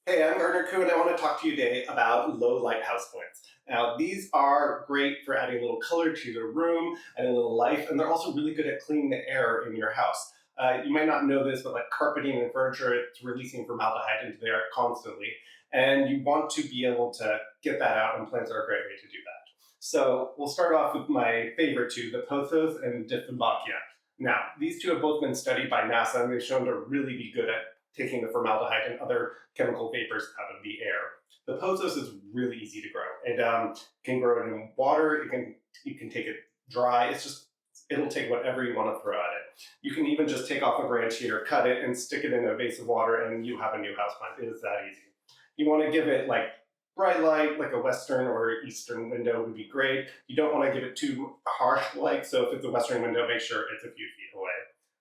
Hey, I'm Gardner Koo, and I want to talk to you today about low light houseplants. Now, these are great for adding a little color to your room, adding a little life, and they're also really good at cleaning the air in your house. You might not know this, but like carpeting and furniture, it's releasing formaldehyde into the air constantly, and you want to be able to get that out, and plants are a great way to do that. So we'll start off with my favorite two, the pothos and dieffenbachia. Now, these two have both been studied by NASA, and they've shown to really be good at taking the formaldehyde and other chemical vapors out of the air. The pothos is really easy to grow. It can grow it in water. You can take it dry. It'll take whatever you want to throw at it. You can even just take off a branch here, cut it, and stick it in a vase of water, and you have a new houseplant. It is that easy. You want to give it like bright light, like a western or eastern window would be great. You don't want to give it too harsh light, so if it's a western window, make sure it's a few feet away.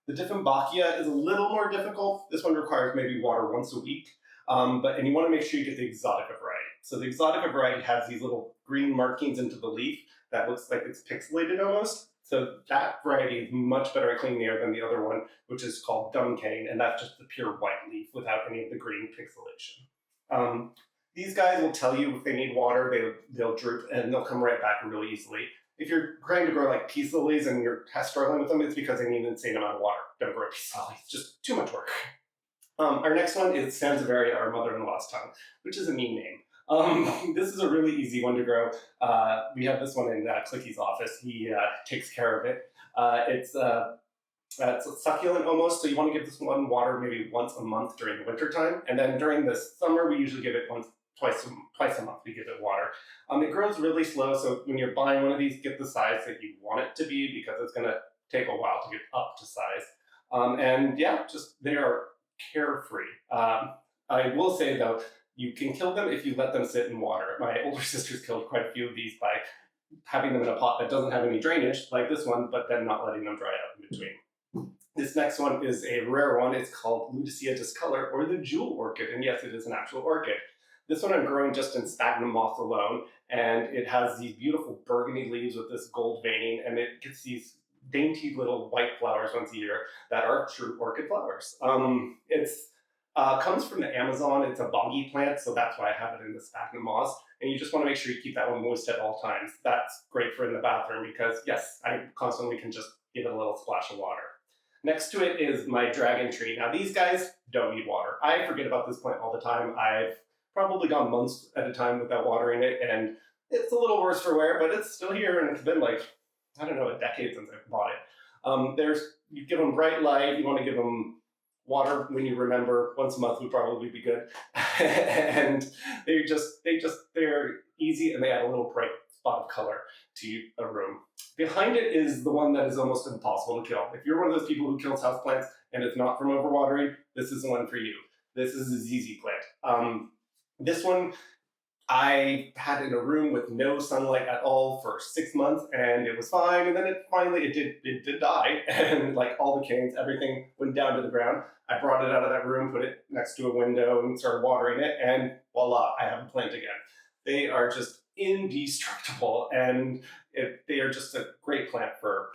The dieffenbachia is a little more difficult. This one requires maybe water once a week, and you want to make sure you get the exotica variety. So the exotica variety has these little green markings into the leaf that looks like it's pixelated almost. So that variety is much better at cleaning the air than the other one, which is called dumb-cane, and that's just the pure white leaf without any of the green pixelation. These guys will tell you if they need water, they'll droop, and they'll come right back really easily. If you're trying to grow like peace lilies and you're struggling with them, it's because they need an insane amount of water. Don't grow peace lilies, just too much work. Our next one is Sansevieria, our mother-in-law's tongue, which is a mean name. This is a really easy one to grow. We have this one in Clicky's office. He takes care of it. It's succulent almost, so you want to give this one water maybe once a month during the winter time. And then during the summer, we usually give it twice a month we give it water. It grows really slow, so when you're buying one of these, get the size that you want it to be because it's going to take a while to get up to size. And yeah, they are carefree. I will say though, you can kill them if you let them sit in water. My older sister's killed quite a few of these by having them in a pot that doesn't have any drainage, like this one, but then not letting them dry out in between. This next one is a rare one. It's called Ludisia discolor, or the jewel orchid, and yes, it is an actual orchid. This one I'm growing just in sphagnum moss alone, and it has these beautiful burgundy leaves with this gold veining, and it gets these dainty little white flowers once a year that are true orchid flowers. It's comes from the Amazon. It's a boggy plant, so that's why I have it in the sphagnum moss. And you just want to make sure you keep that one moist at all times. That's great for in the bathroom because, yes, I constantly can just give it a little splash of water. Next to it is my dragon tree. Now, these guys don't need water. I forget about this plant all the time. I've probably gone months at a time without watering it, and it's a little worse for wear, but it's still here, and it's been like, I don't know, a decade since I bought it. You give them bright light. You want to give them water when you remember. Once a month would probably be good. And they're easy, and they add a little bright spot of color to a room. Behind it is the one that is almost impossible to kill. If you're one of those people who kills houseplants and it's not from overwatering, this is the one for you. This is a ZZ plant. This one I had in a room with no sunlight at all for 6 months, and it was fine. And then it did die, and like all the canes, everything went down to the ground. I brought it out of that room, put it next to a window, and started watering it, and voila, I have a plant again. They are just indestructible, and they are just a great plant for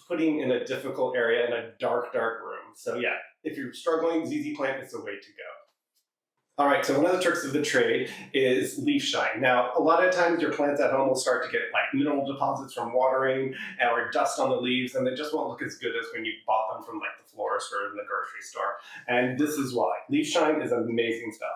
putting in a difficult area in a dark room. So yeah, if you're struggling, ZZ plant is the way to go. All right, so one of the tricks of the trade is leaf shine. Now, a lot of times your plants at home will start to get like mineral deposits from watering or dust on the leaves, and they just won't look as good as when you bought them from like the florist or in the grocery store. And this is why. Leaf shine is amazing stuff.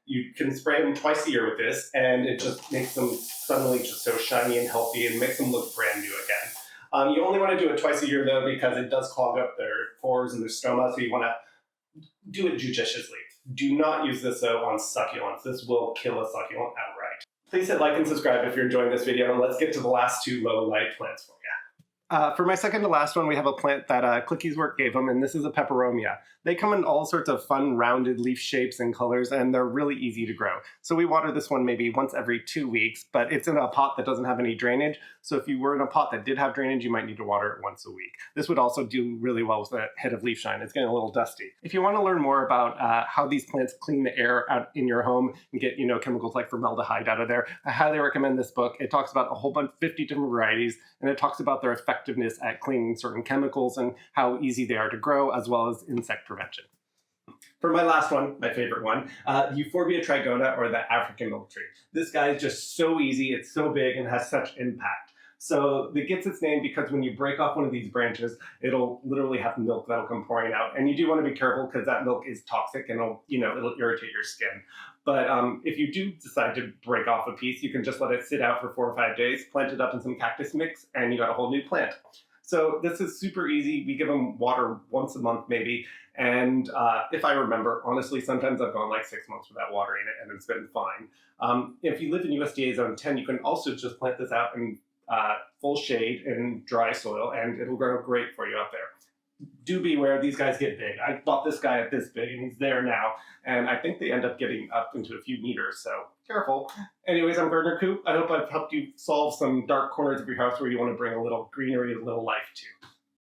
You can spray them twice a year with this, and it just makes them suddenly just so shiny and healthy and makes them look brand new again. You only want to do it twice a year though, because it does clog up their pores and their stoma, so you want to do it judiciously. Do not use this though on succulents. This will kill a succulent outright. Please hit like and subscribe if you're enjoying this video, and let's get to the last two low light plants for you. For my second to last one, we have a plant that Clicky's work gave them, and this is a peperomia. They come in all sorts of fun rounded leaf shapes and colors, and they're really easy to grow. So we water this one maybe once every 2 weeks, but it's in a pot that doesn't have any drainage. So if you were in a pot that did have drainage, you might need to water it once a week. This would also do really well with a hit of leaf shine. It's getting a little dusty. If you want to learn more about how these plants clean the air out in your home and get chemicals like formaldehyde out of there, I highly recommend this book. It talks about a whole bunch, 50 different varieties, and it talks about their effectiveness at cleaning certain chemicals and how easy they are to grow, as well as insect prevention. For my last one, my favorite one, Euphorbia trigona, or the African milk tree. This guy is just so easy, it's so big, and has such impact. So it gets its name because when you break off one of these branches, it'll literally have milk that'll come pouring out. And you do want to be careful because that milk is toxic and it'll irritate your skin. But if you do decide to break off a piece, you can just let it sit out for 4 or 5 days, plant it up in some cactus mix, and you got a whole new plant. So this is super easy. We give them water once a month maybe. And if I remember, honestly, sometimes I've gone like 6 months without watering it and it's been fine. If you live in USDA Zone 10, you can also just plant this out in full shade in dry soil and it'll grow great for you out there. Do beware, these guys get big. I bought this guy at this big and he's there now. And I think they end up getting up into a few meters, so careful. Anyways, I'm Gardener Coop. I hope I've helped you solve some dark corners of your house where you want to bring a little greenery, a little life to.